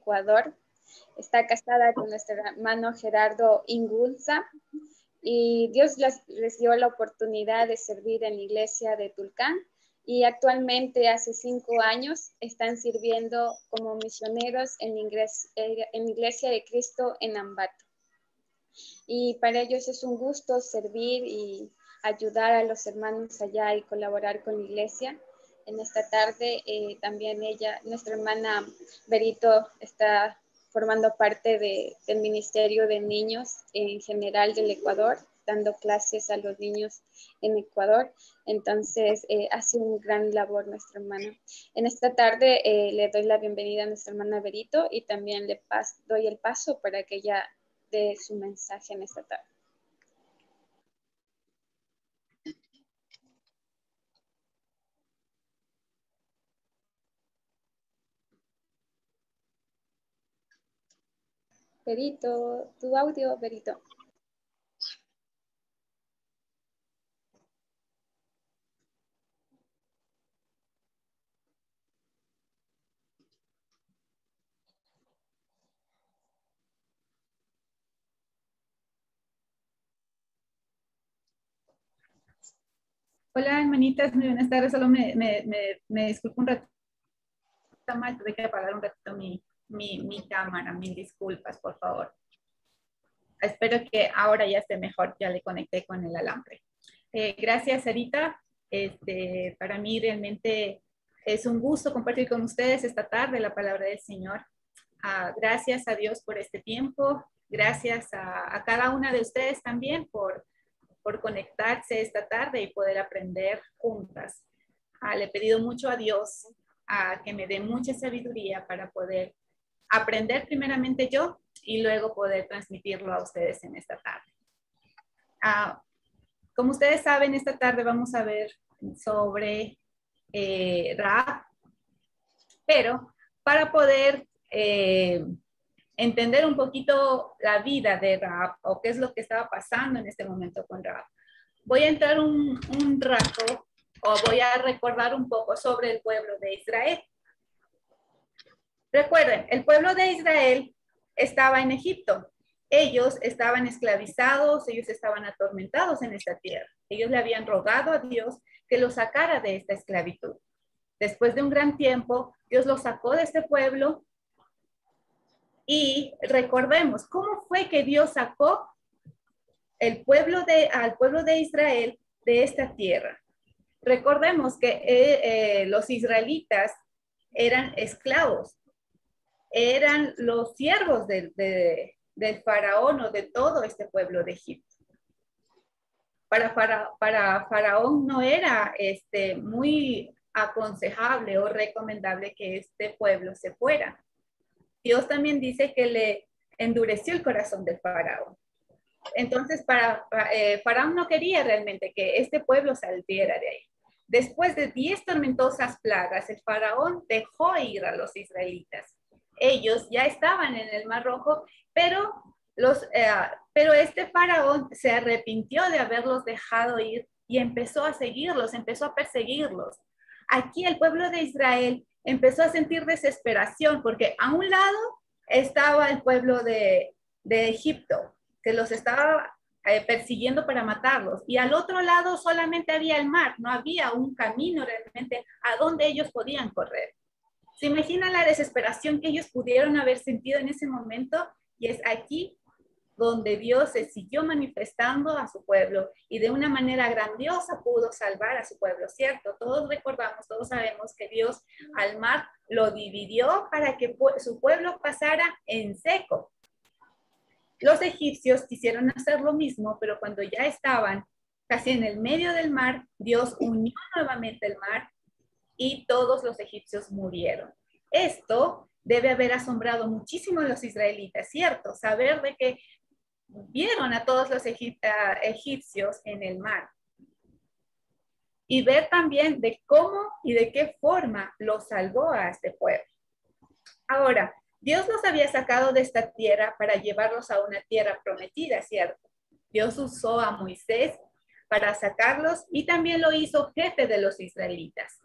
Ecuador. Está casada con nuestro hermano Gerardo Ingulza y Dios les dio la oportunidad de servir en la iglesia de Tulcán y actualmente hace 5 años están sirviendo como misioneros en la Iglesia de Cristo en Ambato. Y para ellos es un gusto servir y ayudar a los hermanos allá y colaborar con la iglesia. En esta tarde también nuestra hermana Berito, está formando parte del Ministerio de Niños en general del Ecuador, dando clases a los niños en Ecuador. Entonces, hace un gran labor nuestra hermana. En esta tarde le doy la bienvenida a nuestra hermana Berito y también doy el paso para que ella dé su mensaje en esta tarde. Berito, tu audio, Berito. Hola, hermanitas, muy buenas tardes. Solo me disculpo un ratito más, tuve que apagar un ratito mi cámara. Mil disculpas, por favor. Espero que ahora ya esté mejor, ya le conecté con el alambre. Gracias, Sarita. Para mí realmente es un gusto compartir con ustedes esta tarde la palabra del Señor. Gracias a Dios por este tiempo. Gracias a cada una de ustedes también por conectarse esta tarde y poder aprender juntas. Le he pedido mucho a Dios que me dé mucha sabiduría para poder aprender primeramente yo y luego poder transmitirlo a ustedes en esta tarde. Como ustedes saben, esta tarde vamos a ver sobre Rahab, pero para poder entender un poquito la vida de Rahab o qué es lo que estaba pasando en este momento con Rahab, voy a entrar un rato o voy a recordar un poco sobre el pueblo de Israel. Recuerden, el pueblo de Israel estaba en Egipto. Ellos estaban esclavizados, ellos estaban atormentados en esta tierra. Ellos le habían rogado a Dios que los sacara de esta esclavitud. Después de un gran tiempo, Dios los sacó de este pueblo y recordemos cómo fue que Dios sacó al pueblo de Israel de esta tierra. Recordemos que los israelitas eran esclavos, eran los siervos del faraón o de todo este pueblo de Egipto. Para Faraón no era muy aconsejable o recomendable que este pueblo se fuera. Dios también dice que le endureció el corazón del faraón. Entonces, Faraón no quería realmente que este pueblo saliera de ahí. Después de 10 tormentosas plagas, el faraón dejó ir a los israelitas. Ellos ya estaban en el Mar Rojo, pero este faraón se arrepintió de haberlos dejado ir y empezó a seguirlos, empezó a perseguirlos. Aquí el pueblo de Israel empezó a sentir desesperación porque a un lado estaba el pueblo de Egipto, que los estaba persiguiendo para matarlos. Y al otro lado solamente había el mar, no había un camino realmente a donde ellos podían correr. ¿Se imagina la desesperación que ellos pudieron haber sentido en ese momento? Y es aquí donde Dios se siguió manifestando a su pueblo y de una manera grandiosa pudo salvar a su pueblo, ¿cierto? Todos recordamos, todos sabemos que Dios al mar lo dividió para que su pueblo pasara en seco. Los egipcios quisieron hacer lo mismo, pero cuando ya estaban casi en el medio del mar, Dios unió nuevamente el mar y todos los egipcios murieron. Esto debe haber asombrado muchísimo a los israelitas, ¿cierto? Saber de que vieron a todos los egipcios en el mar. Y ver también de cómo y de qué forma los salvó a este pueblo. Ahora, Dios los había sacado de esta tierra para llevarlos a una tierra prometida, ¿cierto? Dios usó a Moisés para sacarlos y también lo hizo jefe de los israelitas.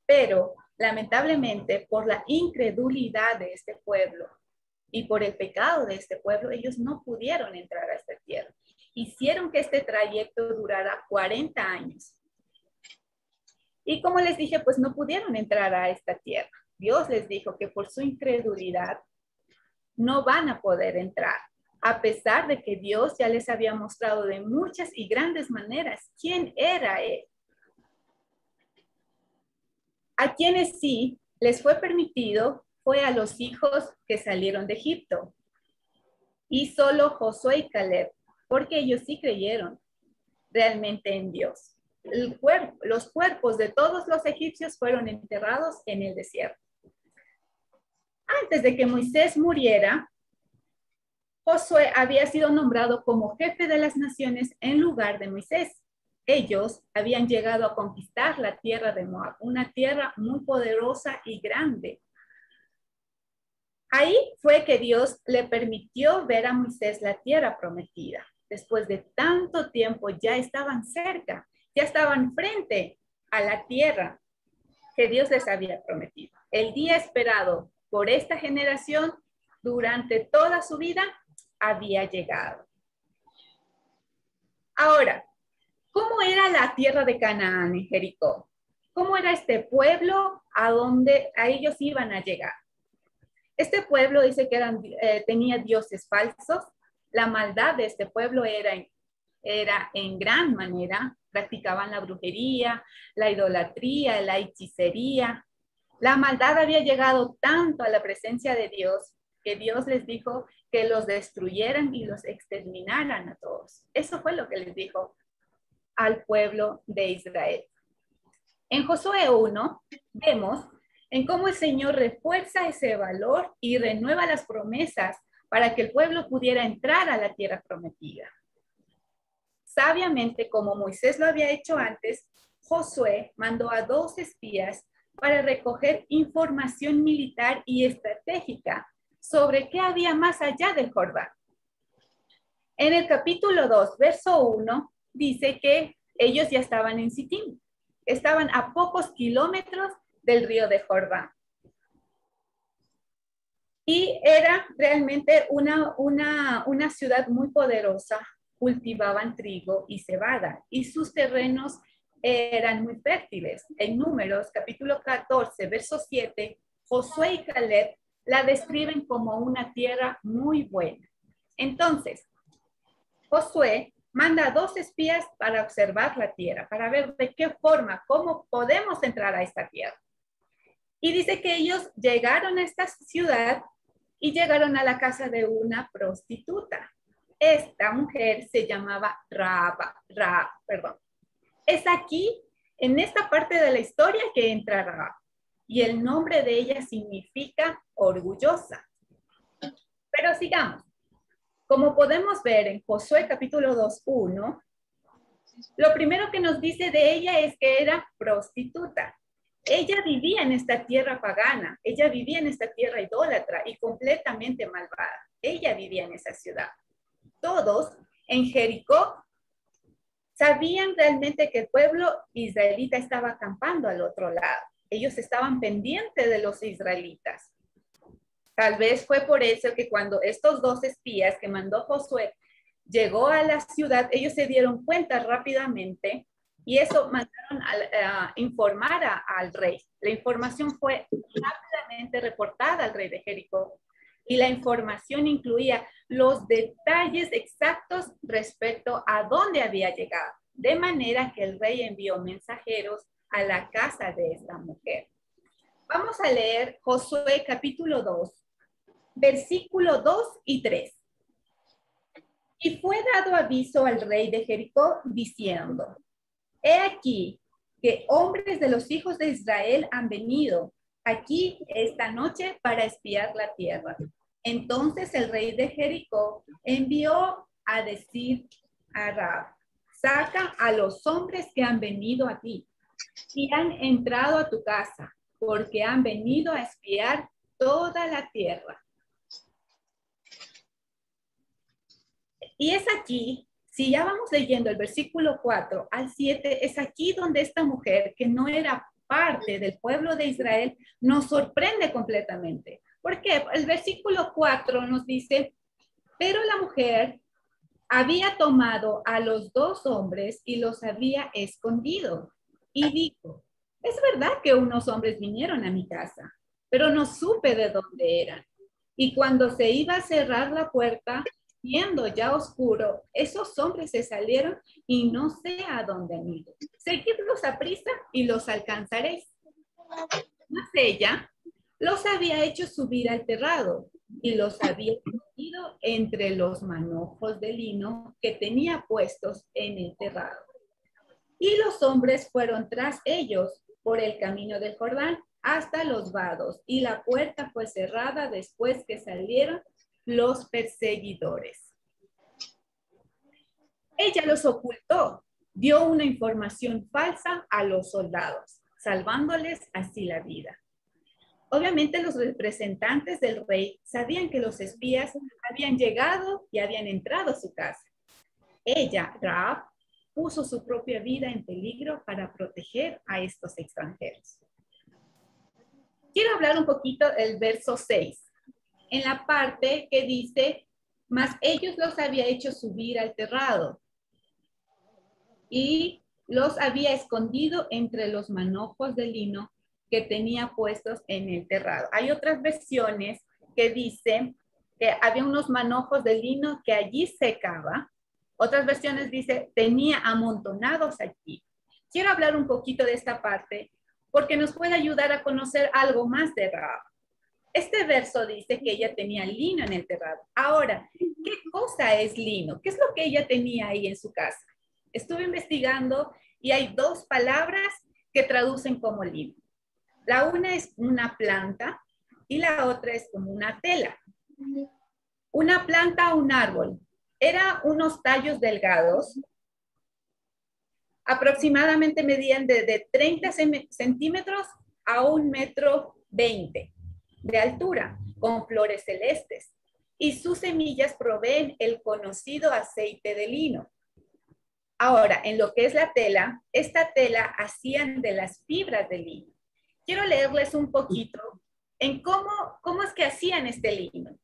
Pero Lamentablemente, por la incredulidad de este pueblo y por el pecado de este pueblo, ellos no pudieron entrar a esta tierra. Hicieron que este trayecto durara 40 años. Y como les dije, pues no pudieron entrar a esta tierra. Dios les dijo que por su incredulidad no van a poder entrar, a pesar de que Dios ya les había mostrado de muchas y grandes maneras quién era Él. A quienes sí les fue permitido fue a los hijos que salieron de Egipto. Y solo Josué y Caleb, porque ellos sí creyeron realmente en Dios. Los cuerpos de todos los egipcios fueron enterrados en el desierto. Antes de que Moisés muriera, Josué había sido nombrado como jefe de las naciones en lugar de Moisés. Ellos habían llegado a conquistar la tierra de Moab, una tierra muy poderosa y grande. Ahí fue que Dios le permitió ver a Moisés la tierra prometida. Después de tanto tiempo ya estaban cerca, ya estaban frente a la tierra que Dios les había prometido. El día esperado por esta generación durante toda su vida había llegado. Ahora, ¿cómo era la tierra de Canaán en Jericó? ¿Cómo era este pueblo a donde a ellos iban a llegar? Este pueblo dice que tenía dioses falsos. La maldad de este pueblo era en gran manera. Practicaban la brujería, la idolatría, la hechicería. La maldad había llegado tanto a la presencia de Dios que Dios les dijo que los destruyeran y los exterminaran a todos. Eso fue lo que les dijo al pueblo de Israel. En Josué 1 vemos en cómo el Señor refuerza ese valor y renueva las promesas para que el pueblo pudiera entrar a la tierra prometida. Sabiamente, como Moisés lo había hecho antes, Josué mandó a 2 espías para recoger información militar y estratégica sobre qué había más allá del Jordán. En el capítulo 2, verso 1, dice que ellos ya estaban en Sitín. Estaban a pocos kilómetros del río de Jordán. Y era realmente una ciudad muy poderosa. Cultivaban trigo y cebada y sus terrenos eran muy fértiles. En Números, capítulo 14, verso 7, Josué y Caleb la describen como una tierra muy buena. Entonces, Josué manda a 2 espías para observar la tierra, para ver de qué forma, cómo podemos entrar a esta tierra. Y dice que ellos llegaron a esta ciudad y llegaron a la casa de una prostituta. Esta mujer se llamaba Raab. Es aquí, en esta parte de la historia, que entra Raab. Y el nombre de ella significa orgullosa. Pero sigamos. Como podemos ver en Josué capítulo 2:1, lo primero que nos dice de ella es que era prostituta. Ella vivía en esta tierra pagana, ella vivía en esta tierra idólatra y completamente malvada. Ella vivía en esa ciudad. Todos en Jericó sabían realmente que el pueblo israelita estaba acampando al otro lado. Ellos estaban pendientes de los israelitas. Tal vez fue por eso que cuando estos 2 espías que mandó Josué llegó a la ciudad, ellos se dieron cuenta rápidamente y eso mandaron a informar al rey. La información fue rápidamente reportada al rey de Jericó y la información incluía los detalles exactos respecto a dónde había llegado, de manera que el rey envió mensajeros a la casa de esta mujer. Vamos a leer Josué capítulo 2, versículo 2 y 3. Y fue dado aviso al rey de Jericó diciendo: he aquí que hombres de los hijos de Israel han venido aquí esta noche para espiar la tierra. Entonces el rey de Jericó envió a decir a Raab: saca a los hombres que han venido a ti y han entrado a tu casa, porque han venido a espiar toda la tierra. Y es aquí, si ya vamos leyendo el versículo 4 al 7, es aquí donde esta mujer, que no era parte del pueblo de Israel nos sorprende completamente. Porque el versículo 4 nos dice, pero la mujer había tomado a los dos hombres y los había escondido. Y dijo, es verdad que unos hombres vinieron a mi casa, pero no supe de dónde eran. Y cuando se iba a cerrar la puerta, siendo ya oscuro, esos hombres se salieron y no sé a dónde han ido. Seguidlos a prisa y los alcanzaréis. Mas ella los había hecho subir al terrado y los había escondido entre los manojos de lino que tenía puestos en el terrado. Y los hombres fueron tras ellos por el camino del Jordán hasta los vados, y la puerta fue cerrada después que salieron los perseguidores. Ella los ocultó, dio una información falsa a los soldados, salvándoles así la vida. Obviamente los representantes del rey sabían que los espías habían llegado y habían entrado a su casa. Ella, Rahab, puso su propia vida en peligro para proteger a estos extranjeros. Quiero hablar un poquito del verso 6, en la parte que dice, mas ellos los había hecho subir al terrado y los había escondido entre los manojos de lino que tenía puestos en el terrado. Hay otras versiones que dicen que había unos manojos de lino que allí secaba. Otras versiones dice tenía amontonados allí. Quiero hablar un poquito de esta parte porque nos puede ayudar a conocer algo más de Rahab. Este verso dice que ella tenía lino en el terrado. Ahora, ¿qué cosa es lino? ¿Qué es lo que ella tenía ahí en su casa? Estuve investigando y hay dos palabras que traducen como lino. La una es una planta y la otra es como una tela. Una planta o un árbol. Eran unos tallos delgados, aproximadamente medían de 30 centímetros a 1,20 m de altura, con flores celestes, y sus semillas proveen el conocido aceite de lino. Ahora, en lo que es la tela, esta tela hacían de las fibras de lino. Quiero leerles un poquito en cómo es que hacían este lino.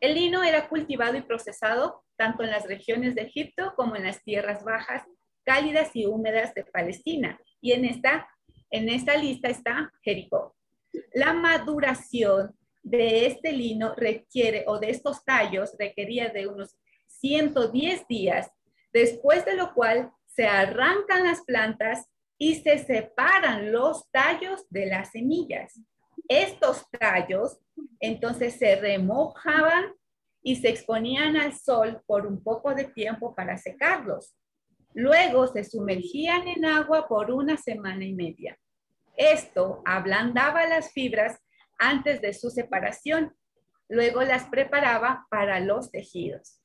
El lino era cultivado y procesado tanto en las regiones de Egipto como en las tierras bajas, cálidas y húmedas de Palestina. Y en esta lista está Jericó. La maduración de este lino requiere, o de estos tallos, requería de unos 110 días, después de lo cual se arrancan las plantas y se separan los tallos de las semillas. Estos tallos entonces se remojaban y se exponían al sol por un poco de tiempo para secarlos. Luego se sumergían en agua por 1 semana y media. Esto ablandaba las fibras antes de su separación. Luego las preparaba para los tejidos.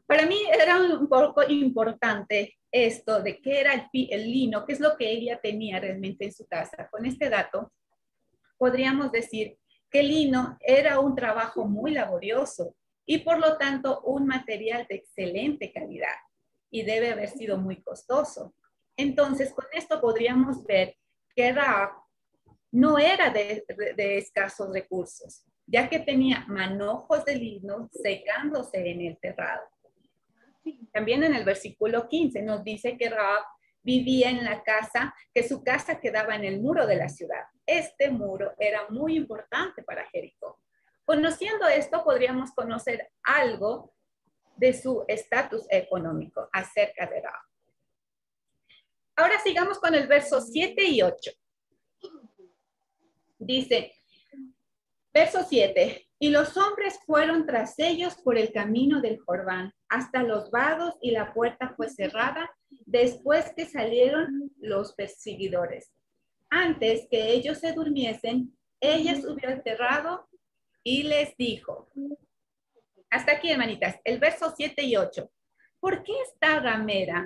Para mí era un poco importante esto de qué era el lino, qué es lo que ella tenía realmente en su casa. Con este dato, podríamos decir que el lino era un trabajo muy laborioso y por lo tanto un material de excelente calidad y debe haber sido muy costoso. Entonces, con esto podríamos ver que Rahab no era de escasos recursos, ya que tenía manojos de lino secándose en el terrado. También en el versículo 15 nos dice que Rahab vivía en la casa, que su casa quedaba en el muro de la ciudad. Este muro era muy importante para Jericó. Conociendo esto, podríamos conocer algo de su estatus económico acerca de Rahab. Ahora sigamos con el verso 7 y 8. Dice, verso 7, y los hombres fueron tras ellos por el camino del Jordán hasta los vados y la puerta fue cerrada después que salieron los perseguidores. Antes que ellos se durmiesen, ella subió al terrado y les dijo, hasta aquí hermanitas, el verso 7 y 8. ¿Por qué esta ramera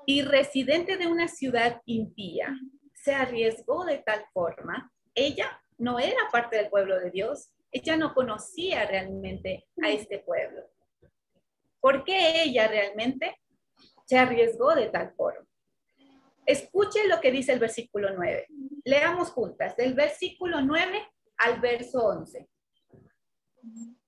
y residente de una ciudad impía se arriesgó de tal forma? Ella no era parte del pueblo de Dios. Ella no conocía realmente a este pueblo. ¿Por qué ella realmente se arriesgó de tal forma. Escuche lo que dice el versículo 9. Leamos juntas, del versículo 9 al verso 11.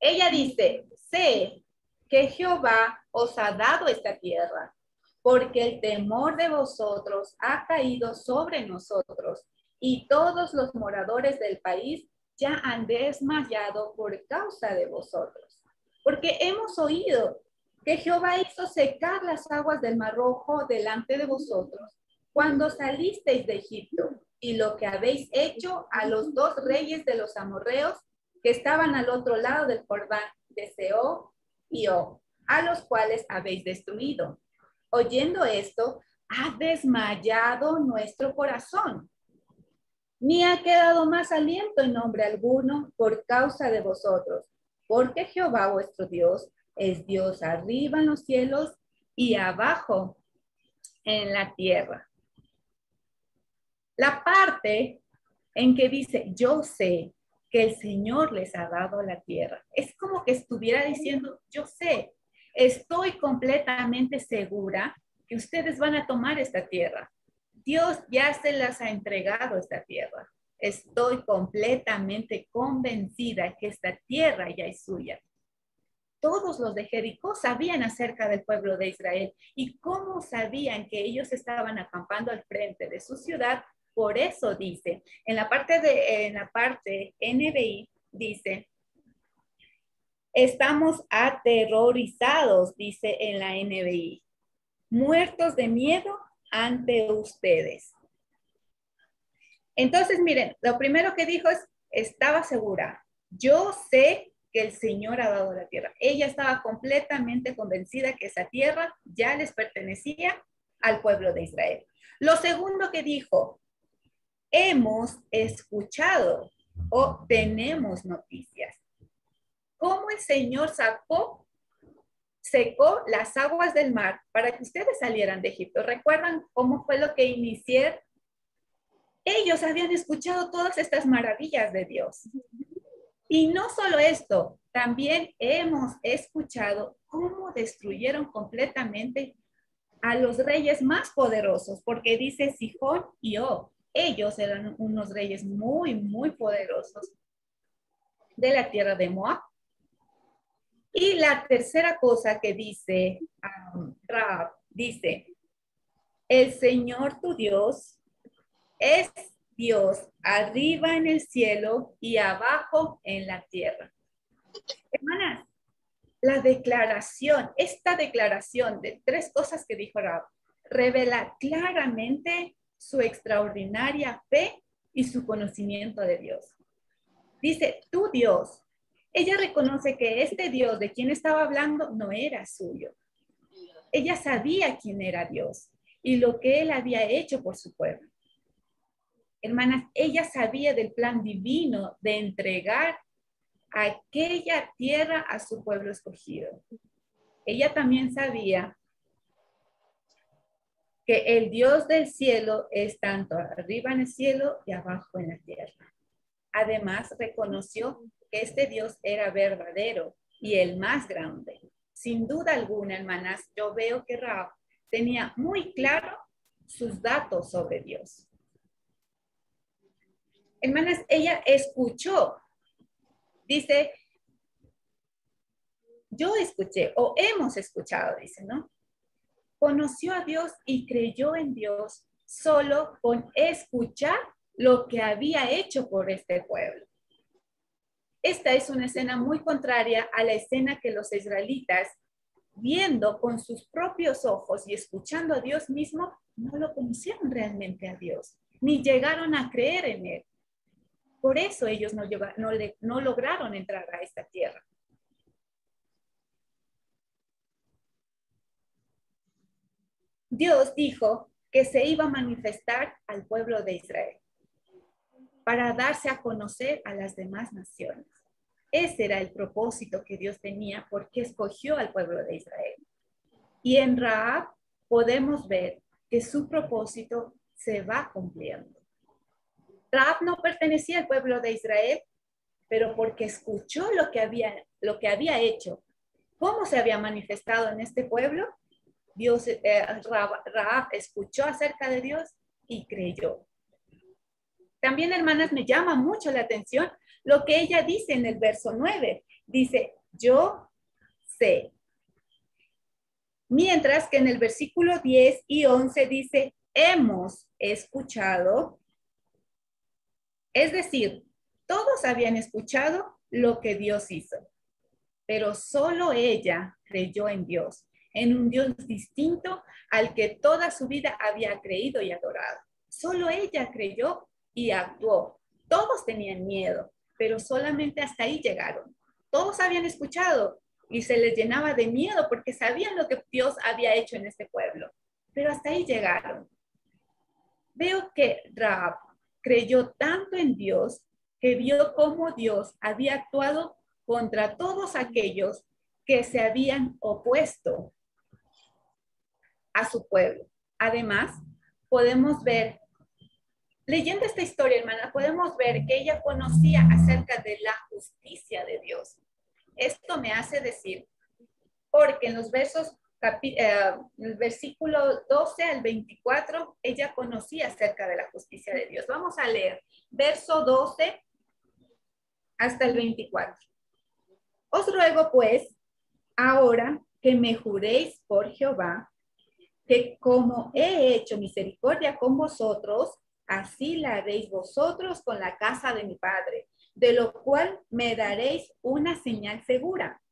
Ella dice, sé que Jehová os ha dado esta tierra, porque el temor de vosotros ha caído sobre nosotros, y todos los moradores del país ya han desmayado por causa de vosotros. Porque hemos oído que Jehová hizo secar las aguas del Mar Rojo delante de vosotros cuando salisteis de Egipto, y lo que habéis hecho a los dos reyes de los amorreos que estaban al otro lado del Jordán, de Sehón y Og, a los cuales habéis destruido. Oyendo esto, ha desmayado nuestro corazón, ni ha quedado más aliento en nombre alguno por causa de vosotros, porque Jehová vuestro Dios es Dios arriba en los cielos y abajo en la tierra. La parte en que dice, yo sé que el Señor les ha dado la tierra, es como que estuviera diciendo, yo sé, estoy completamente segura que ustedes van a tomar esta tierra. Dios ya se las ha entregado esta tierra. Estoy completamente convencida que esta tierra ya es suya. Todos los de Jericó sabían acerca del pueblo de Israel y cómo sabían que ellos estaban acampando al frente de su ciudad. Por eso dice, en la parte NBI dice, estamos aterrorizados, dice en la NBI, muertos de miedo ante ustedes. Entonces, miren, lo primero que dijo es, estaba segura, yo sé que el Señor ha dado la tierra. Ella estaba completamente convencida que esa tierra ya les pertenecía al pueblo de Israel. Lo segundo que dijo, hemos escuchado o tenemos noticias. ¿Cómo el Señor secó las aguas del mar para que ustedes salieran de Egipto? ¿Recuerdan cómo fue lo que inicié? Ellos habían escuchado todas estas maravillas de Dios. Y no solo esto, también hemos escuchado cómo destruyeron completamente a los reyes más poderosos, porque dice Sihón y Og. Ellos eran unos reyes muy, muy poderosos de la tierra de Moab. Y la tercera cosa que dice Rahab, dice, el Señor tu Dios es Dios arriba en el cielo y abajo en la tierra. Hermanas, esta declaración de tres cosas que dijo Rahab, revela claramente su extraordinaria fe y su conocimiento de Dios. Dice, tu Dios. Ella reconoce que este Dios de quien estaba hablando no era suyo. Ella sabía quién era Dios y lo que él había hecho por su pueblo. Hermanas, ella sabía del plan divino de entregar aquella tierra a su pueblo escogido. Ella también sabía que el Dios del cielo es tanto arriba en el cielo y abajo en la tierra. Además, reconoció que este Dios era verdadero y el más grande. Sin duda alguna, hermanas, yo veo que Rahab tenía muy claro sus datos sobre Dios. Hermanas, ella escuchó. Dice, yo escuché o hemos escuchado, dice, ¿no? Conoció a Dios y creyó en Dios solo con escuchar lo que había hecho por este pueblo. Esta es una escena muy contraria a la escena que los israelitas, viendo con sus propios ojos y escuchando a Dios mismo, no lo conocieron realmente a Dios, ni llegaron a creer en él. Por eso ellos no lograron entrar a esta tierra. Dios dijo que se iba a manifestar al pueblo de Israel para darse a conocer a las demás naciones. Ese era el propósito que Dios tenía porque escogió al pueblo de Israel. Y en Rahab podemos ver que su propósito se va cumpliendo. Rahab no pertenecía al pueblo de Israel, pero porque escuchó lo que había hecho, cómo se había manifestado en este pueblo, Rahab escuchó acerca de Dios y creyó. También, hermanas, me llama mucho la atención lo que ella dice en el verso 9. Dice, yo sé. Mientras que en el versículo 10 y 11 dice, hemos escuchado. Es decir, todos habían escuchado lo que Dios hizo, pero solo ella creyó en Dios, en un Dios distinto al que toda su vida había creído y adorado. Solo ella creyó y actuó. Todos tenían miedo, pero solamente hasta ahí llegaron. Todos habían escuchado y se les llenaba de miedo porque sabían lo que Dios había hecho en este pueblo, pero hasta ahí llegaron. Veo que Rahab creyó tanto en Dios que vio cómo Dios había actuado contra todos aquellos que se habían opuesto a su pueblo. Además, podemos ver, leyendo esta historia, hermana, podemos ver que ella conocía acerca de la justicia de Dios. Esto me hace decir, porque en los versos, el versículo 12 al 24, ella conocía acerca de la justicia de Dios. Vamos a leer verso 12 hasta el 24. Os ruego, pues, ahora que me juréis por Jehová, que como he hecho misericordia con vosotros, así la haréis vosotros con la casa de mi padre, de lo cual me daréis una señal segura,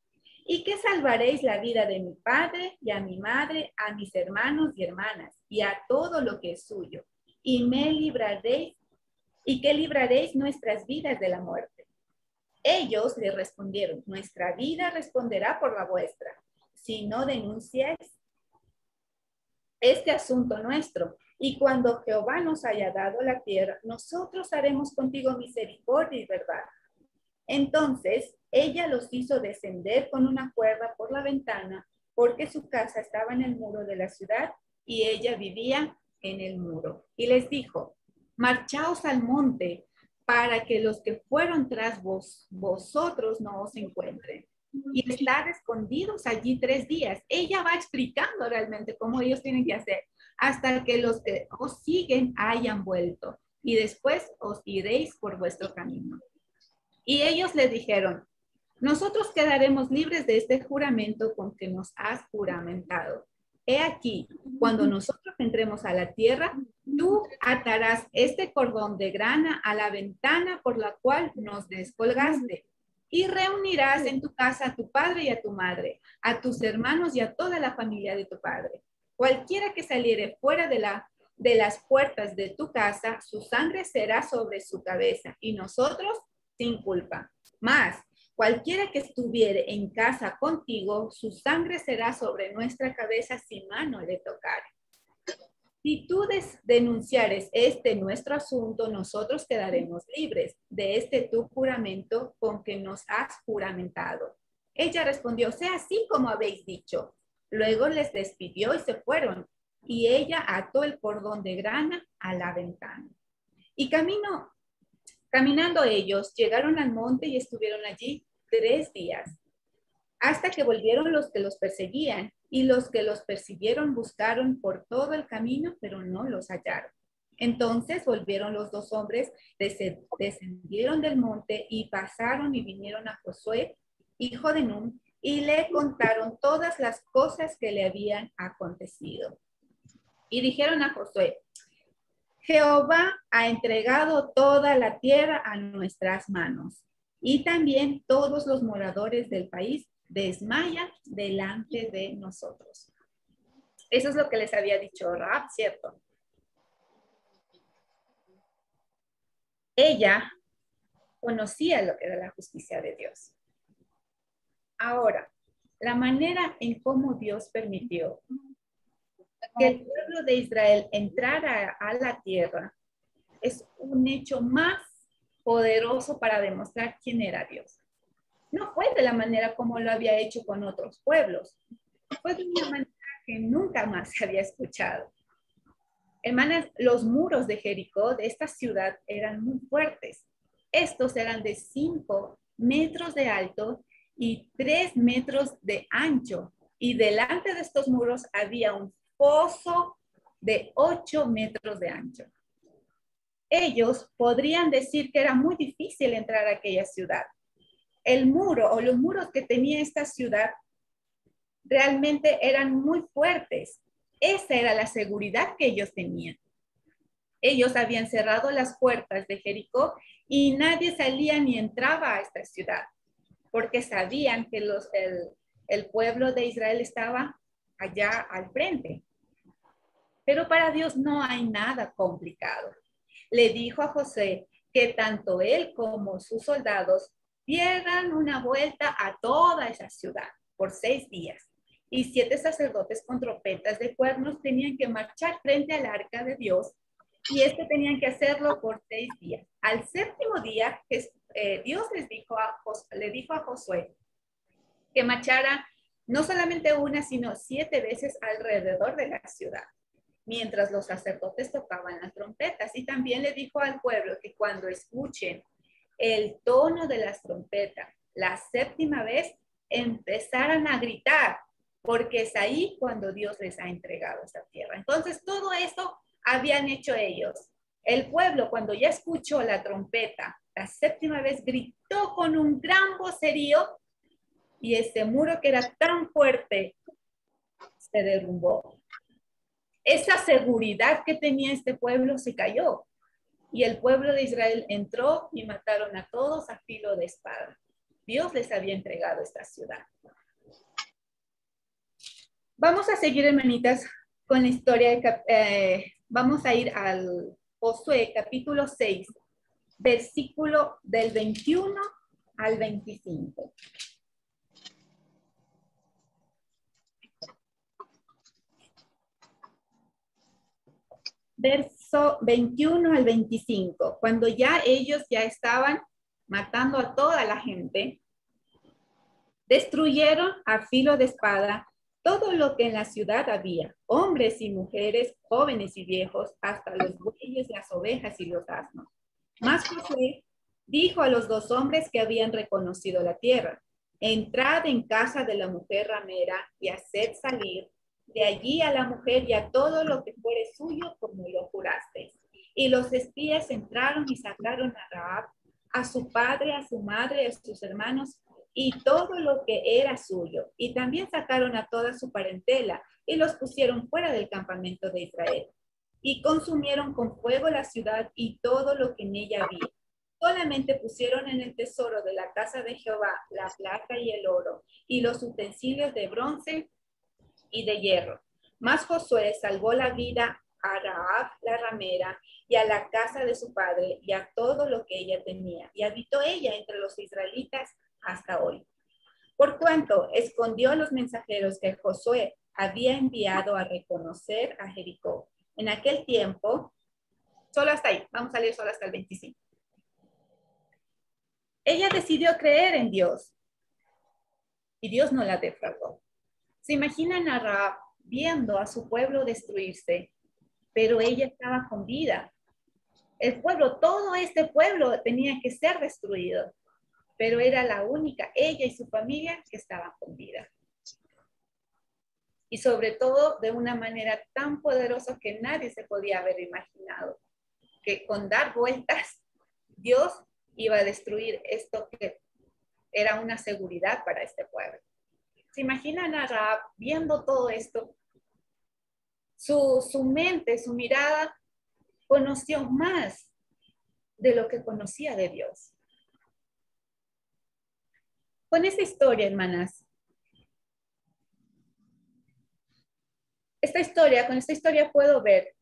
y que salvaréis la vida de mi padre y a mi madre, a mis hermanos y hermanas, y a todo lo que es suyo, y me libraréis, y que libraréis nuestras vidas de la muerte. Ellos le respondieron, nuestra vida responderá por la vuestra, si no denunciáis este asunto nuestro. Y cuando Jehová nos haya dado la tierra, nosotros haremos contigo misericordia y verdad. Entonces ella los hizo descender con una cuerda por la ventana, porque su casa estaba en el muro de la ciudad y ella vivía en el muro. Y les dijo, marchaos al monte para que los que fueron tras vosotros no os encuentren. Y estar escondidos allí 3 días. Ella va explicando realmente cómo ellos tienen que hacer hasta que los que os siguen hayan vuelto. Y después os iréis por vuestro camino. Y ellos le dijeron, nosotros quedaremos libres de este juramento con que nos has juramentado. He aquí, cuando nosotros entremos a la tierra, tú atarás este cordón de grana a la ventana por la cual nos descolgaste y reunirás en tu casa a tu padre y a tu madre, a tus hermanos y a toda la familia de tu padre. Cualquiera que saliere fuera de las puertas de tu casa, su sangre será sobre su cabeza y nosotros sin culpa. Mas cualquiera que estuviere en casa contigo, su sangre será sobre nuestra cabeza si mano le tocare. Si tú denunciares este nuestro asunto, nosotros quedaremos libres de este tu juramento con que nos has juramentado. Ella respondió, sea así como habéis dicho. Luego les despidió y se fueron, y ella ató el cordón de grana a la ventana. Y caminando ellos, llegaron al monte y estuvieron allí 3 días, hasta que volvieron los que los perseguían, y los que los persiguieron buscaron por todo el camino, pero no los hallaron. Entonces volvieron los 2 hombres, descendieron del monte y pasaron y vinieron a Josué, hijo de Nun, y le contaron todas las cosas que le habían acontecido. Y dijeron a Josué, Jehová ha entregado toda la tierra a nuestras manos, y también todos los moradores del país desmayan delante de nosotros. Eso es lo que les había dicho Rahab, ¿cierto? Ella conocía lo que era la justicia de Dios. Ahora, la manera en cómo Dios permitió que el pueblo de Israel entrara a la tierra es un hecho más poderoso para demostrar quién era Dios. No fue de la manera como lo había hecho con otros pueblos. Fue de una manera que nunca más se había escuchado. Hermanas, los muros de Jericó, de esta ciudad, eran muy fuertes. Estos eran de 5 metros de alto y 3 metros de ancho. y delante de estos muros había un foso de 8 metros de ancho. Ellos podrían decir que era muy difícil entrar a aquella ciudad. El muro o los muros que tenía esta ciudad realmente eran muy fuertes. Esa era la seguridad que ellos tenían. Ellos habían cerrado las puertas de Jericó y nadie salía ni entraba a esta ciudad, porque sabían que el pueblo de Israel estaba allá al frente. Pero para Dios no hay nada complicado. Le dijo a José que tanto él como sus soldados dieran una vuelta a toda esa ciudad por 6 días. Y 7 sacerdotes con trompetas de cuernos tenían que marchar frente al arca de Dios, y tenían que hacerlo por 6 días. Al 7º día, Dios le dijo a Josué que marchara no solamente una, sino 7 veces alrededor de la ciudad, mientras los sacerdotes tocaban las trompetas. Y también le dijo al pueblo que cuando escuchen el tono de las trompetas la 7ª vez, empezaran a gritar, porque es ahí cuando Dios les ha entregado esta tierra. Entonces, todo esto habían hecho ellos. El pueblo, cuando ya escuchó la trompeta la 7ª vez, gritó con un gran vocerío, y ese muro que era tan fuerte se derrumbó. Esa seguridad que tenía este pueblo se cayó, y el pueblo de Israel entró y mataron a todos a filo de espada. Dios les había entregado esta ciudad. Vamos a seguir, hermanitas, con la historia. Vamos a ir al Josué, capítulo 6, versículo del 21 al 25. Verso 21 al 25. Cuando ya ellos ya estaban matando a toda la gente, destruyeron a filo de espada todo lo que en la ciudad había, hombres y mujeres, jóvenes y viejos, hasta los bueyes, las ovejas y los asnos. Mas Josué dijo a los 2 hombres que habían reconocido la tierra: entrad en casa de la mujer ramera y haced salir de allí a la mujer y a todo lo que fuere suyo, como lo jurasteis. Y los espías entraron y sacaron a Rahab, a su padre, a su madre, a sus hermanos, y todo lo que era suyo. Y también sacaron a toda su parentela y los pusieron fuera del campamento de Israel. Y consumieron con fuego la ciudad y todo lo que en ella había. Solamente pusieron en el tesoro de la casa de Jehová la plata y el oro y los utensilios de bronce y de hierro. Mas Josué salvó la vida a Rahab la ramera y a la casa de su padre y a todo lo que ella tenía. Y habitó ella entre los israelitas hasta hoy. Por cuanto escondió a los mensajeros que Josué había enviado a reconocer a Jericó. En aquel tiempo, solo hasta ahí, vamos a leer solo hasta el 25. Ella decidió creer en Dios y Dios no la defraudó. ¿Se imaginan a Rahab viendo a su pueblo destruirse, pero ella estaba con vida? El pueblo, todo este pueblo tenía que ser destruido, pero era la única, ella y su familia, que estaban con vida. Y sobre todo de una manera tan poderosa que nadie se podía haber imaginado, que con dar vueltas Dios iba a destruir esto que era una seguridad para este pueblo. ¿Se imaginan a Rahab viendo todo esto? Su mente, su mirada, conoció más de lo que conocía de Dios. Con esta historia, hermanas, con esta historia puedo ver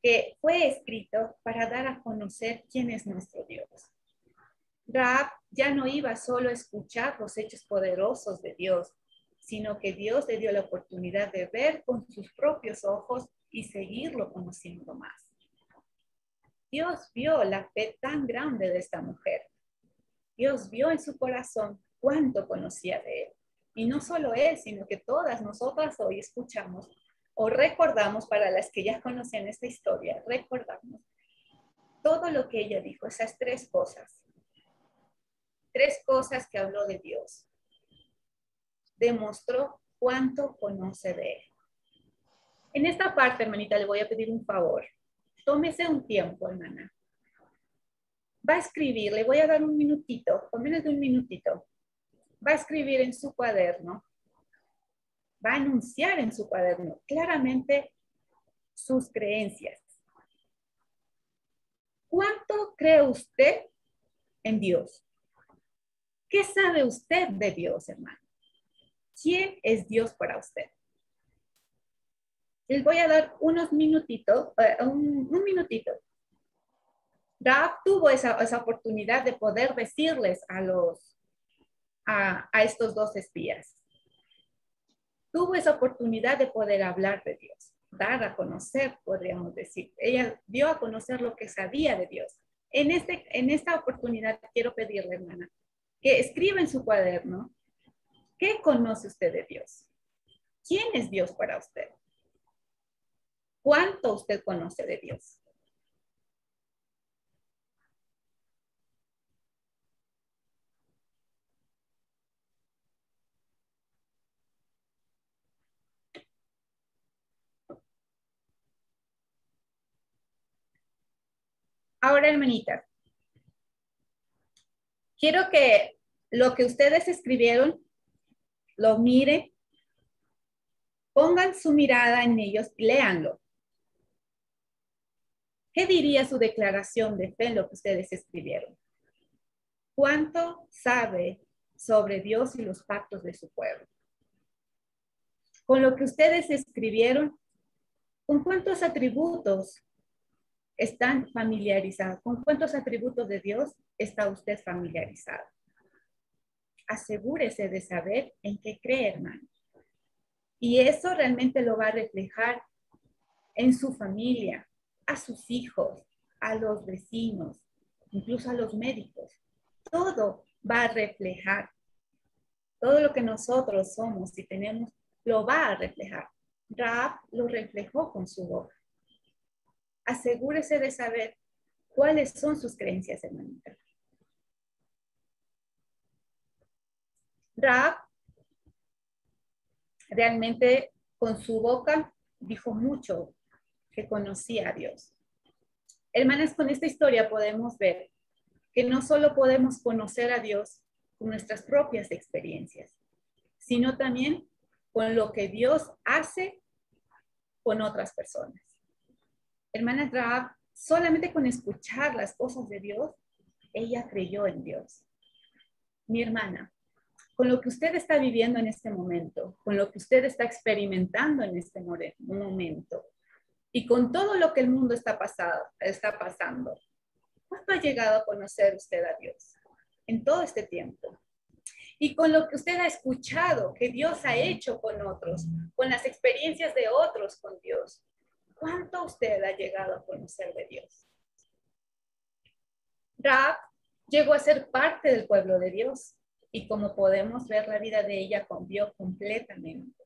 que fue escrito para dar a conocer quién es nuestro Dios. Rahab ya no iba solo a escuchar los hechos poderosos de Dios, sino que Dios le dio la oportunidad de ver con sus propios ojos y seguirlo conociendo más. Dios vio la fe tan grande de esta mujer. Dios vio en su corazón cuánto conocía de él. Y no solo él, sino que todas nosotras hoy escuchamos o recordamos, para las que ya conocían esta historia, recordamos todo lo que ella dijo, esas 3 cosas. 3 cosas que habló de Dios. Demostró cuánto conoce de él. En esta parte, hermanita, le voy a pedir un favor. Tómese un tiempo, hermana. Va a escribir, le voy a dar un minutito, o menos de un minutito. Va a escribir en su cuaderno, va a anunciar en su cuaderno claramente sus creencias. ¿Cuánto cree usted en Dios? ¿Qué sabe usted de Dios, hermano? ¿Quién es Dios para usted? Les voy a dar unos minutitos, un minutito. Raab tuvo esa oportunidad de poder decirles a estos dos espías. Tuvo esa oportunidad de poder hablar de Dios, dar a conocer, podríamos decir. Ella dio a conocer lo que sabía de Dios. En esta oportunidad quiero pedirle, hermana, que escriba en su cuaderno, ¿qué conoce usted de Dios? ¿Quién es Dios para usted? ¿Cuánto usted conoce de Dios? Ahora, hermanita, quiero que lo que ustedes escribieron, lo miren, pongan su mirada en ellos y léanlo. ¿Qué diría su declaración de fe en lo que ustedes escribieron? ¿Cuánto sabe sobre Dios y los pactos de su pueblo? Con lo que ustedes escribieron, ¿con cuántos atributos están familiarizados? ¿Con cuántos atributos de Dios está usted familiarizado? Asegúrese de saber en qué cree, hermano. Y eso realmente lo va a reflejar en su familia, a sus hijos, a los vecinos, incluso a los médicos. Todo va a reflejar. Todo lo que nosotros somos y tenemos, lo va a reflejar. Raab lo reflejó con su boca. Asegúrese de saber cuáles son sus creencias, hermanita. Raab realmente con su boca dijo mucho que conocía a Dios. Hermanas, con esta historia podemos ver que no solo podemos conocer a Dios con nuestras propias experiencias, sino también con lo que Dios hace con otras personas. Hermana Raab, solamente con escuchar las cosas de Dios, ella creyó en Dios. Mi hermana, con lo que usted está viviendo en este momento, con lo que usted está experimentando en este momento, y con todo lo que el mundo está pasando, ¿cuánto ha llegado a conocer usted a Dios en todo este tiempo? Y con lo que usted ha escuchado que Dios ha hecho con otros, con las experiencias de otros con Dios, ¿cuánto usted ha llegado a conocer de Dios? Raab llegó a ser parte del pueblo de Dios y como podemos ver, la vida de ella cambió completamente.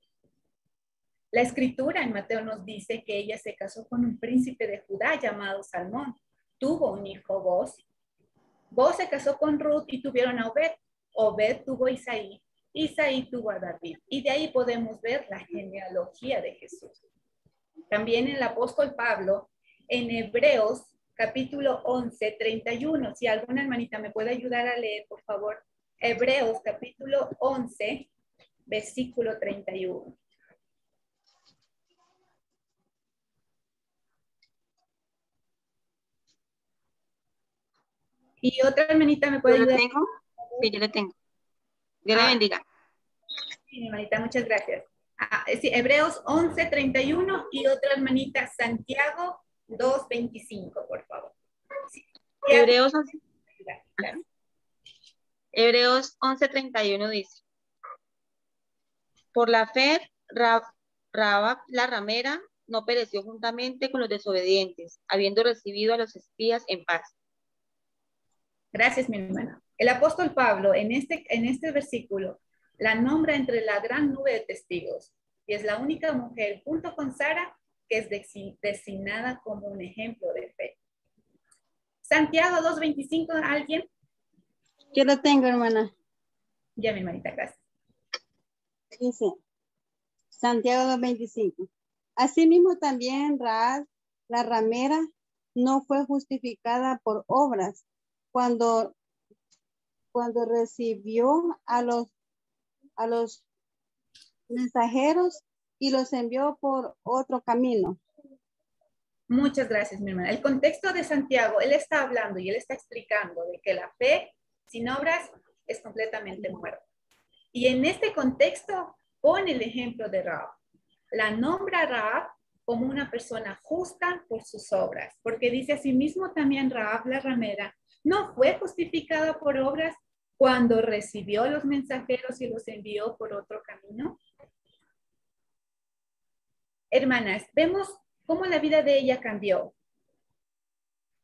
La escritura en Mateo nos dice que ella se casó con un príncipe de Judá llamado Salmón. Tuvo un hijo, Boz. Boz se casó con Ruth y tuvieron a Obed. Obed tuvo a Isaí. Isaí tuvo a David. Y de ahí podemos ver la genealogía de Jesús. También el apóstol Pablo, en Hebreos capítulo 11, 31. Si alguna hermanita me puede ayudar a leer, por favor. Hebreos capítulo 11, versículo 31. Y otra hermanita me puede ayudar. Tengo? Sí, yo lo tengo. Dios le bendiga. Sí, hermanita, muchas gracias. Sí, Hebreos 11, 31 y otra hermanita, Santiago 2, 25, por favor. Sí. Hebreos, Gracias. Hebreos 11:31 dice: por la fe, Rahab la ramera no pereció juntamente con los desobedientes, habiendo recibido a los espías en paz. Gracias, mi hermana. El apóstol Pablo en este versículo la nombra entre la gran nube de testigos y es la única mujer junto con Sara que es designada como un ejemplo de fe. Santiago 2:25, ¿alguien? Yo lo tengo, hermana. Ya, mi hermanita, gracias. Dice, Santiago 2:25. Asimismo también Rahab, la ramera, no fue justificada por obras cuando recibió a los mensajeros y los envió por otro camino. Muchas gracias, mi hermana. El contexto de Santiago, él está hablando y él está explicando de que la fe sin obras es completamente muerta. Y en este contexto pone el ejemplo de Rahab. La nombra Rahab como una persona justa por sus obras, porque dice asimismo también Rahab la ramera no fue justificada por obras cuando recibió a los mensajeros y los envió por otro camino. Hermanas, vemos cómo la vida de ella cambió.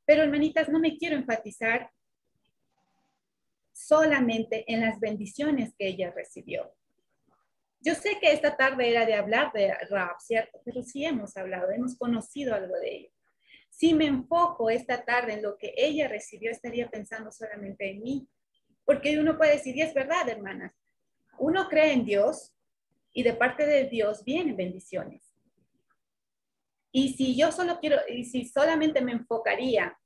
Pero hermanitas, no me quiero enfatizar solamente en las bendiciones que ella recibió. Yo sé que esta tarde era de hablar de Rahab, ¿cierto? Pero sí hemos hablado, hemos conocido algo de ella. Si me enfoco esta tarde en lo que ella recibió, estaría pensando solamente en mí. Porque uno puede decir, y es verdad, hermanas, uno cree en Dios y de parte de Dios vienen bendiciones. Y si yo si solamente me enfocaría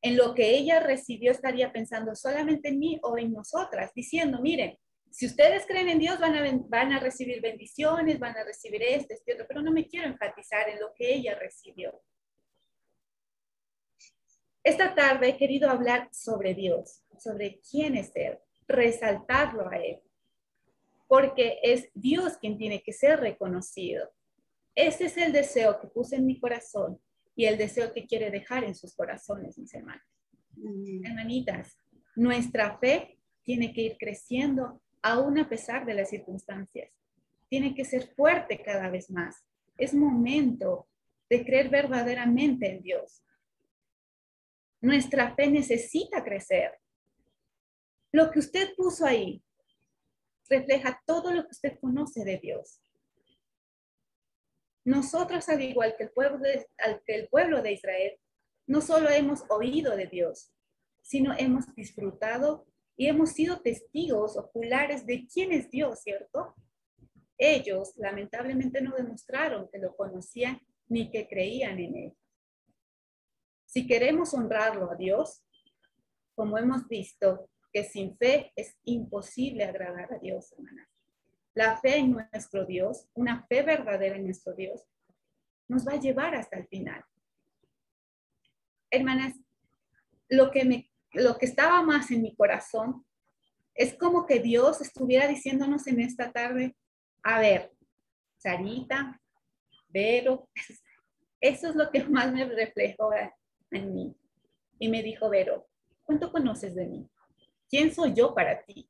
en lo que ella recibió, estaría pensando solamente en mí o en nosotras, diciendo, miren, si ustedes creen en Dios, van a recibir bendiciones, van a recibir este otro, pero no me quiero enfatizar en lo que ella recibió. Esta tarde he querido hablar sobre Dios, sobre quién es Él, resaltarlo a Él, porque es Dios quien tiene que ser reconocido. Ese es el deseo que puse en mi corazón y el deseo que quiere dejar en sus corazones, mis hermanos. Hermanitas, nuestra fe tiene que ir creciendo aún a pesar de las circunstancias. Tiene que ser fuerte cada vez más. Es momento de creer verdaderamente en Dios. Nuestra fe necesita crecer. Lo que usted puso ahí refleja todo lo que usted conoce de Dios. Nosotros, al igual que el pueblo de Israel, no solo hemos oído de Dios, sino hemos disfrutado y hemos sido testigos oculares de quién es Dios, ¿cierto? Ellos, lamentablemente, no demostraron que lo conocían ni que creían en Él. Si queremos honrarlo a Dios, como hemos visto, que sin fe es imposible agradar a Dios, hermanas. La fe en nuestro Dios, una fe verdadera en nuestro Dios, nos va a llevar hasta el final. Hermanas, lo que estaba más en mi corazón es como que Dios estuviera diciéndonos en esta tarde, a ver, Sarita, Vero, eso es lo que más me reflejó en mí. Y me dijo, Vero, ¿cuánto conoces de mí? ¿Quién soy yo para ti?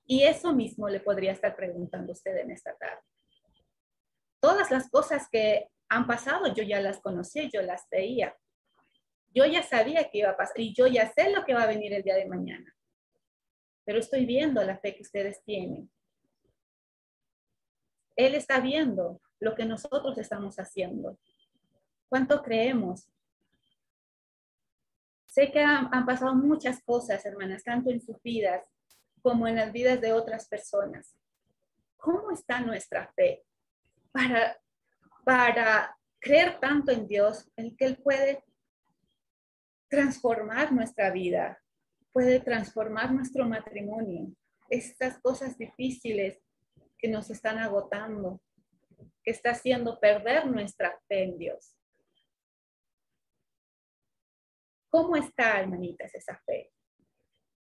Y eso mismo le podría estar preguntando a usted en esta tarde. Todas las cosas que han pasado, yo ya las conocí, yo las veía. Yo ya sabía que iba a pasar y yo ya sé lo que va a venir el día de mañana. Pero estoy viendo la fe que ustedes tienen. Él está viendo lo que nosotros estamos haciendo. ¿Cuánto creemos? Sé que han pasado muchas cosas, hermanas, tanto en sus vidas como en las vidas de otras personas. ¿Cómo está nuestra fe para creer tanto en Dios, en que Él puede transformar nuestra vida, puede transformar nuestro matrimonio? Estas cosas difíciles que nos están agotando, que está haciendo perder nuestra fe en Dios. ¿Cómo está, hermanitas, esa fe?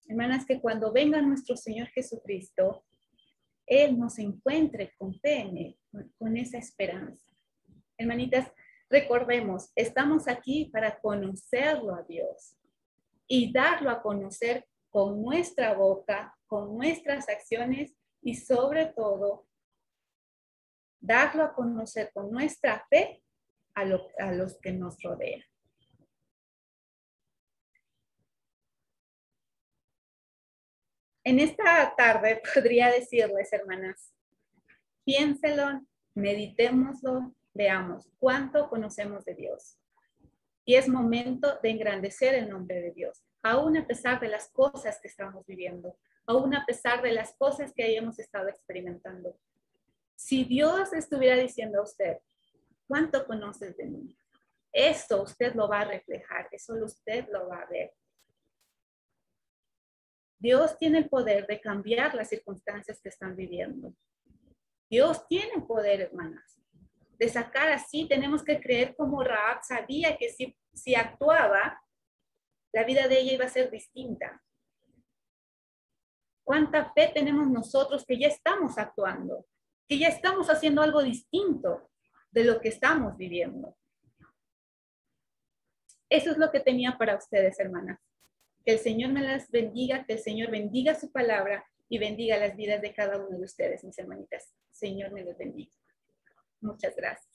Hermanas, que cuando venga nuestro Señor Jesucristo, Él nos encuentre con fe en Él, con esa esperanza. Hermanitas, recordemos, estamos aquí para conocerlo a Dios y darlo a conocer con nuestra boca, con nuestras acciones y sobre todo, darlo a conocer con nuestra fe a los que nos rodean. En esta tarde podría decirles, hermanas, piénselo, meditémoslo, veamos cuánto conocemos de Dios. Y es momento de engrandecer el nombre de Dios, aún a pesar de las cosas que estamos viviendo, aún a pesar de las cosas que hayamos estado experimentando. Si Dios estuviera diciendo a usted, ¿cuánto conoces de mí? Eso usted lo va a reflejar, eso usted lo va a ver. Dios tiene el poder de cambiar las circunstancias que están viviendo. Dios tiene el poder, hermanas, de sacar así. Tenemos que creer como Rahab sabía que si actuaba, la vida de ella iba a ser distinta. ¿Cuánta fe tenemos nosotros que ya estamos actuando? Que ya estamos haciendo algo distinto de lo que estamos viviendo. Eso es lo que tenía para ustedes, hermanas. Que el Señor me las bendiga, que el Señor bendiga su palabra y bendiga las vidas de cada uno de ustedes, mis hermanitas. Señor me los bendiga. Muchas gracias.